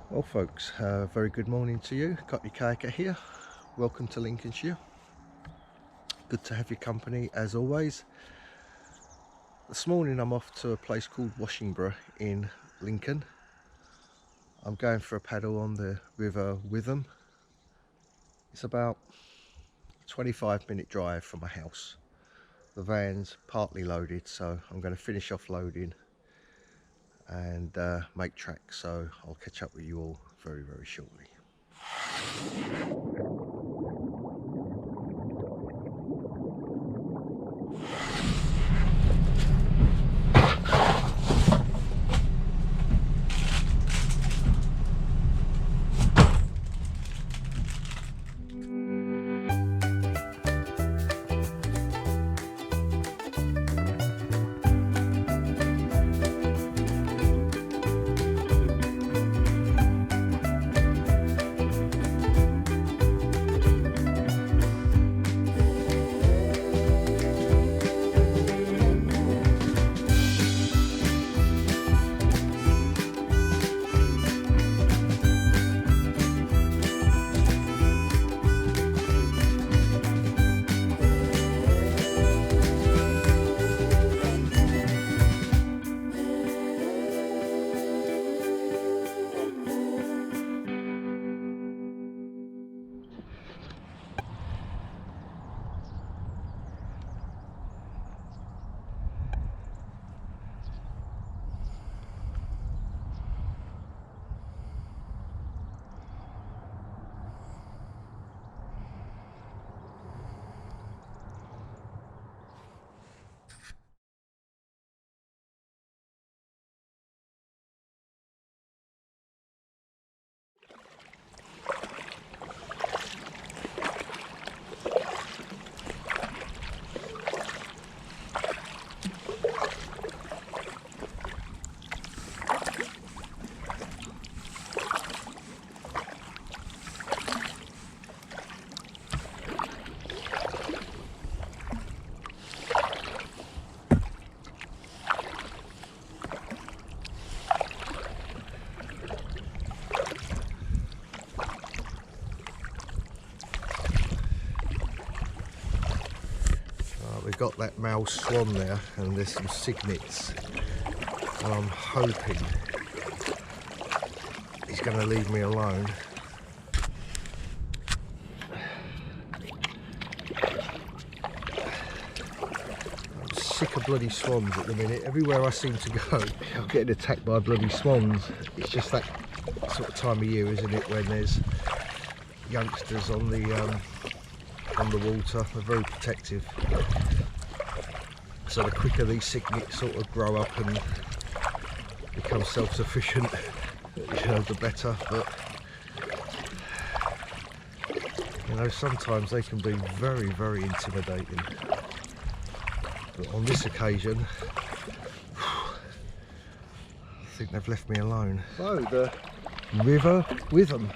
Well folks, very good morning to you. Got your kayaker here. Welcome to Lincolnshire. Good to have your company as always. This morning I'm off to a place called Washington in Lincoln. I'm going for a paddle on the River Witham. It's about a 25-minute drive from my house. The van's partly loaded, so I'm going to finish off loading and make tracks, so I'll catch up with you all very shortly. We've got that male swan there, and there's some cygnets, and I'm hoping he's going to leave me alone. I'm sick of bloody swans at the minute. Everywhere I seem to go, I'm getting attacked by bloody swans. It's just that sort of time of year, isn't it, when there's youngsters on the water. They're very protective. So the quicker these cygnets sort of grow up and become self-sufficient, the better. But sometimes they can be very intimidating. But on this occasion, I think they've left me alone. So the River Witham,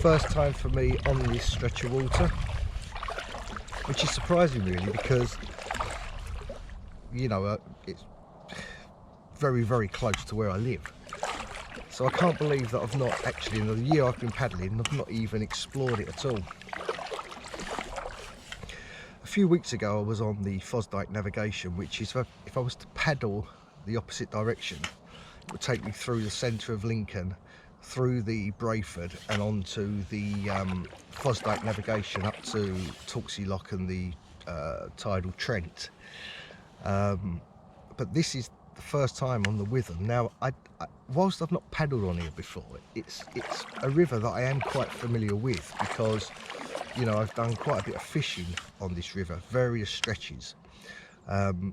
first time for me on this stretch of water, which is surprising really, because it's very close to where I live. So I can't believe that I've not actually, in the year I've been paddling, I've not even explored it at all. A few weeks ago I was on the Fosdyke navigation, which is, if I was to paddle the opposite direction, it would take me through the centre of Lincoln, through the Brayford and onto the Fosdyke navigation up to Torksey Lock and the tidal Trent. But this is the first time on the Witham. Now, whilst I've not paddled on here before, it's a river that I am quite familiar with, because I've done quite a bit of fishing on this river, various stretches, and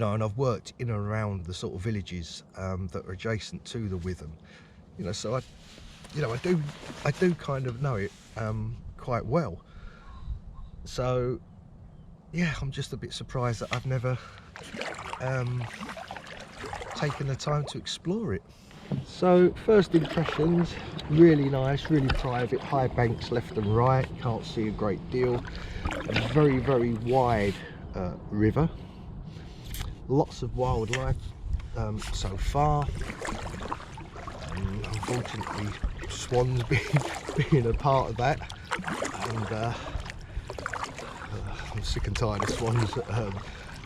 I've worked in and around the sort of villages that are adjacent to the Witham, so I do kind of know it quite well. So yeah, I'm just a bit surprised that I've never taken the time to explore it. So first impressions, really nice, really private, high banks left and right, can't see a great deal. Very wide river, lots of wildlife so far. unfortunately swans being a part of that, and I'm sick and tired of swans,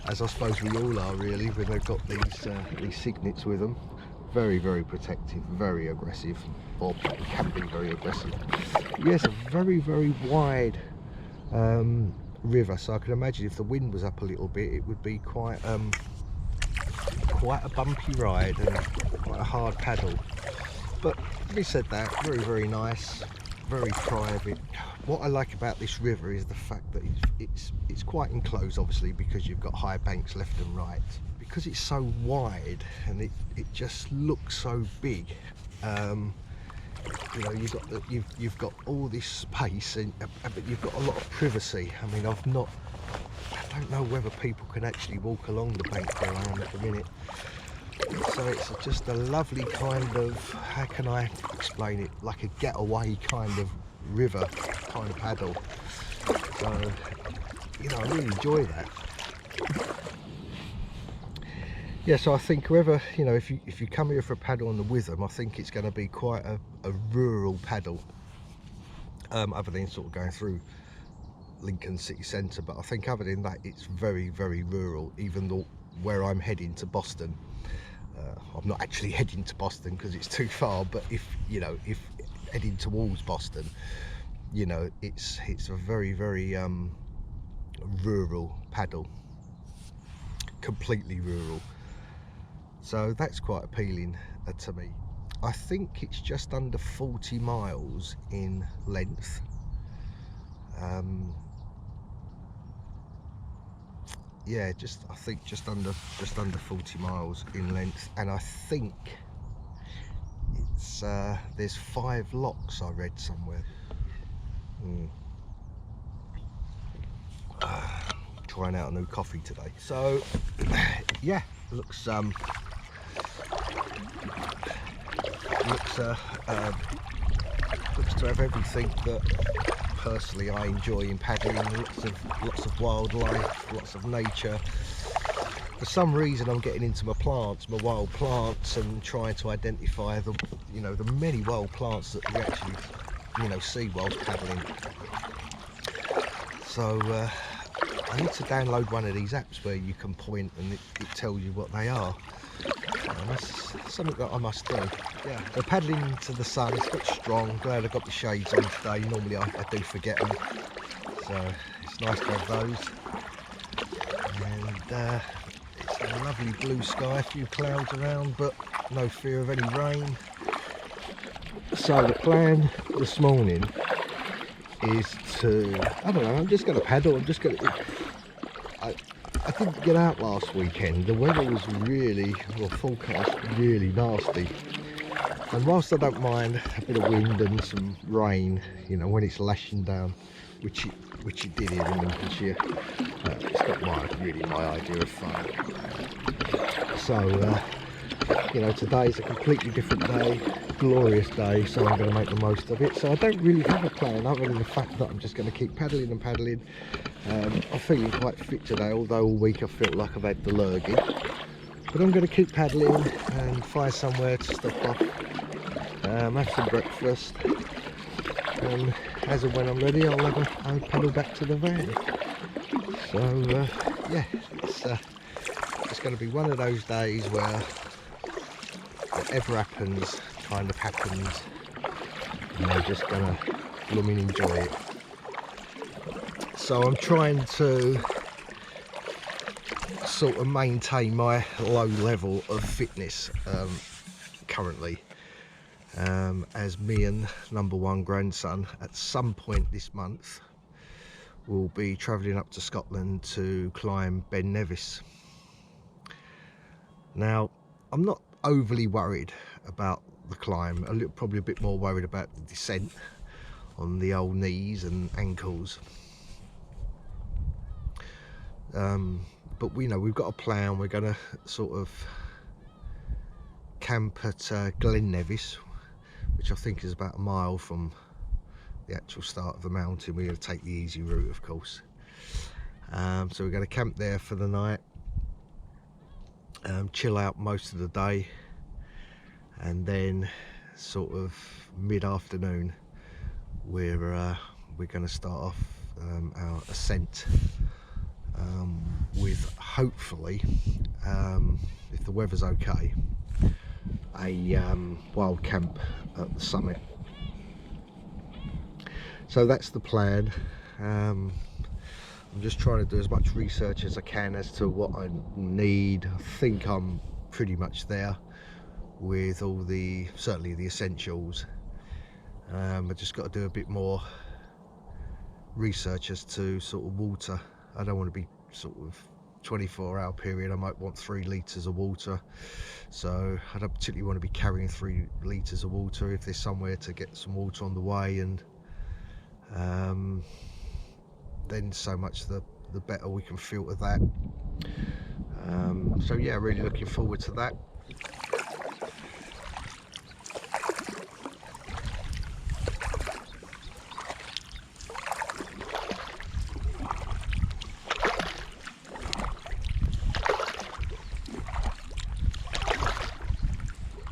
as I suppose we all are really, when they've got these cygnets with them. Very, very protective, very aggressive, or can be very aggressive. Yes, a very, very wide river, so I can imagine if the wind was up a little bit, it would be quite a bumpy ride and quite a hard paddle. But having said that, very, very nice, very private. What I like about this river is the fact that it's quite enclosed, obviously, because you've got high banks left and right. Because it's so wide and it just looks so big. You know, you've got all this space, but you've got a lot of privacy. I mean, I don't know whether people can actually walk along the bank where I am at the minute. So it's just a lovely kind of, how can I explain it, like a getaway kind of river kind of paddle. So, you know, I really enjoy that. Yeah, so I think whoever, you know, if you come here for a paddle on the Witham, I think it's going to be quite a rural paddle, other than sort of going through Lincoln city centre. But I think other than that, it's very, very rural, even though where I'm heading to Boston. I'm not actually heading to Boston because it's too far, but if heading towards Boston, you know, it's a very, very rural paddle, completely rural. So that's quite appealing to me. I think it's just under 40 miles in length. Yeah, I think just under 40 miles in length, and I think it's there's 5 locks I read somewhere. Trying out a new coffee today. So yeah, looks to have everything that personally I enjoy in paddling. Lots of wildlife, lots of nature. For some reason I'm getting into my wild plants, and trying to identify the many wild plants that you actually see whilst paddling. So I need to download one of these apps where you can point and it tells you what they are. And that's something that I must do. Yeah, the paddling into the sun, it's got strong. Glad I got the shades on today. Normally I do forget them, so it's nice to have those. And it's a lovely blue sky, a few clouds around, but no fear of any rain. So the plan this morning is to, I don't know, I'm just going to paddle. I didn't get out last weekend. The weather was forecast really nasty. And whilst I don't mind a bit of wind and some rain, you know, when it's lashing down, which it did here in Lincolnshire, it's not really my idea of fun. So, you know, today's a completely different day, glorious day, so I'm going to make the most of it. So I don't really have a plan other than the fact that I'm just going to keep paddling and paddling. I'm feeling quite fit today, although all week I felt like I've had the lurgy. But I'm going to keep paddling and find somewhere to stop off, have some breakfast, and as and when I'm ready I'll paddle back to the van. So yeah, it's going to be one of those days where whatever happens kind of happens, and I'm just going to blooming enjoy it. So I'm trying to sort of maintain my low level of fitness currently, as me and number 1 grandson at some point this month will be travelling up to Scotland to climb Ben Nevis. Now, I'm not overly worried about the climb, probably a bit more worried about the descent on the old knees and ankles. But we know we've got a plan. We're going to sort of camp at Glen Nevis, which I think is about a mile from the actual start of the mountain. We're going to take the easy route, of course. So we're going to camp there for the night, chill out most of the day, and then sort of mid-afternoon, we're going to start off our ascent with, hopefully, if the weather's okay, a wild camp at the summit. So that's the plan. I'm just trying to do as much research as I can as to what I need. I think I'm pretty much there with all the, certainly the essentials. I just got to do a bit more research as to sort of water. I don't want to be sort of 24-hour period. I might want 3 litres of water, so I don't particularly want to be carrying 3 litres of water. If there's somewhere to get some water on the way, and then so much the better. We can filter that. So yeah, really looking forward to that.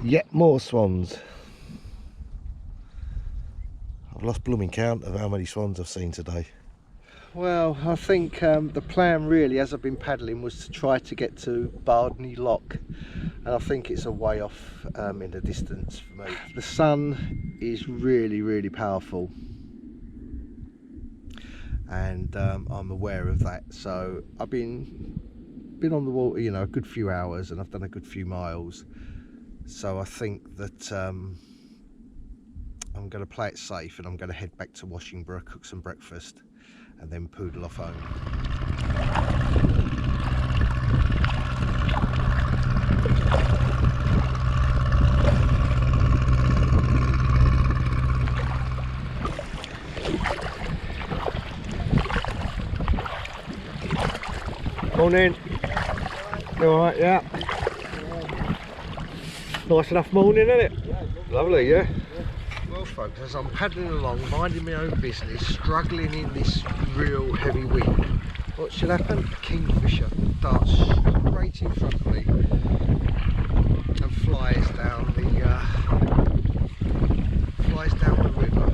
Yet more swans. I've lost blooming count of how many swans I've seen today. Well, I think the plan really, as I've been paddling, was to try to get to Bardney Lock, and I think it's a way off in the distance for me. The sun is really powerful, and I'm aware of that. So I've been on the water, you know, a good few hours, and I've done a good few miles. So I think that I'm going to play it safe, and I'm going to head back to Washingborough, cook some breakfast, and then poodle off home. Morning. You alright? Yeah. Nice enough morning, isn't it? Yeah, lovely, yeah? Well folks, as I'm paddling along, minding my own business, struggling in this real heavy wind, what should happen? A kingfisher darts straight in front of me and flies down the river.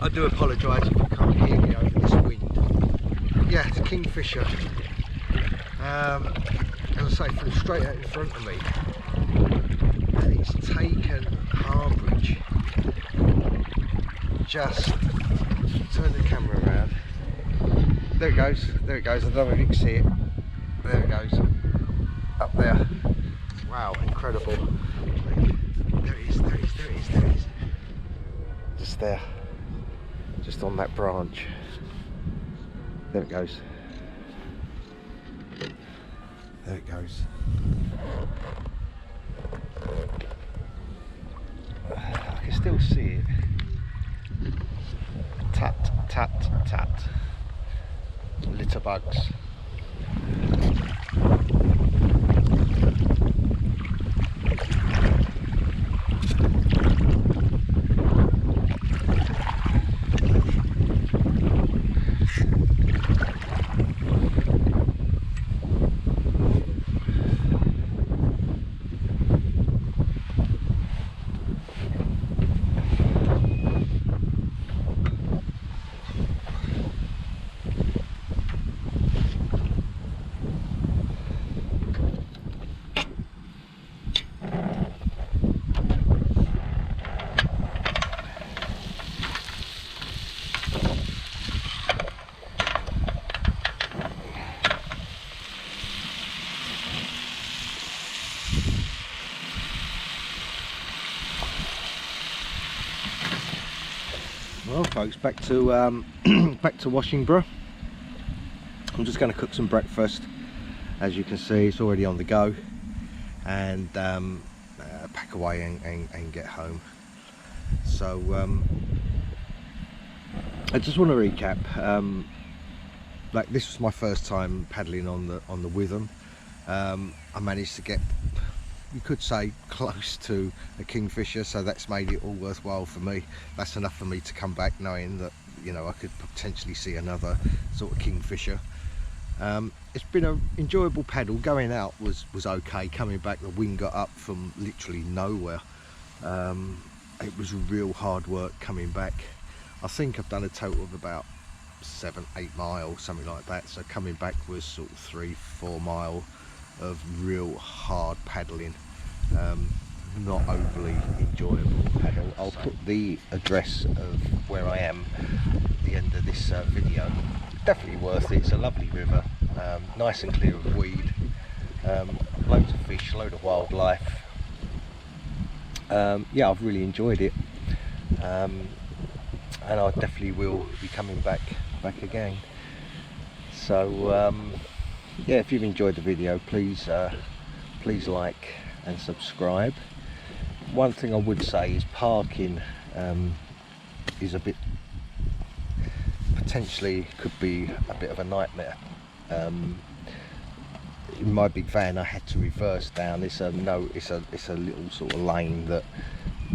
I do apologise if you can't hear me over this wind. Yeah, it's a kingfisher. As I say, flew straight out in front of me, and it's taken harbourage. Just turn the camera around. There it goes, there it goes. I don't know if you can see it. There it goes, up there. Wow, incredible. There it is, there it is, there it is, there it is. Just there, just on that branch. There it goes. There it goes. I can still see it. Tat, tat, tat. Litter bugs. Well folks, back to Washingborough. I'm just going to cook some breakfast. As you can see, it's already on the go, and pack away and get home. So I just want to recap. Like, this was my first time paddling on the Witham. I managed to get, you could say, close to a kingfisher, so that's made it all worthwhile for me. That's enough for me to come back knowing that, you know, I could potentially see another sort of kingfisher. It's been an enjoyable paddle. Going out was okay. Coming back, the wind got up from literally nowhere. It was real hard work coming back. I think I've done a total of about 7-8 miles, something like that. So coming back was sort of 3-4 miles of real hard paddling. Not overly enjoyable paddle. I'll put the address of where I am at the end of this video. Definitely worth it. It's a lovely river, nice and clear of weed, loads of fish, load of wildlife. Yeah, I've really enjoyed it, and I definitely will be coming back again. So yeah, if you've enjoyed the video, please like and subscribe. One thing I would say is parking is a bit, potentially could be a bit of a nightmare. In my big van I had to reverse down. It's a little sort of lane that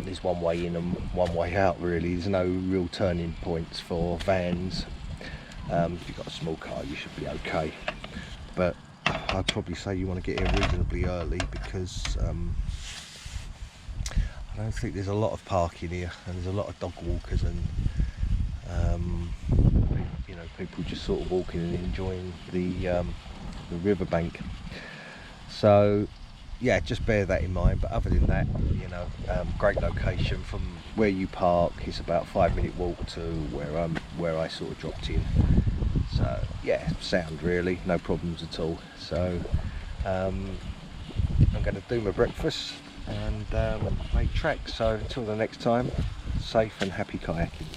is one way in and one way out really. There's no real turning points for vans. If you've got a small car you should be okay, but I'd probably say you want to get here reasonably early, because I don't think there's a lot of parking here, and there's a lot of dog walkers and you know, people just sort of walking and enjoying the riverbank. So yeah, just bear that in mind. But other than that, you know, great location. From where you park, it's about a 5-minute walk to where I sort of dropped in. So yeah, sound really, no problems at all. So I'm going to do my breakfast and make tracks. So until the next time, safe and happy kayaking.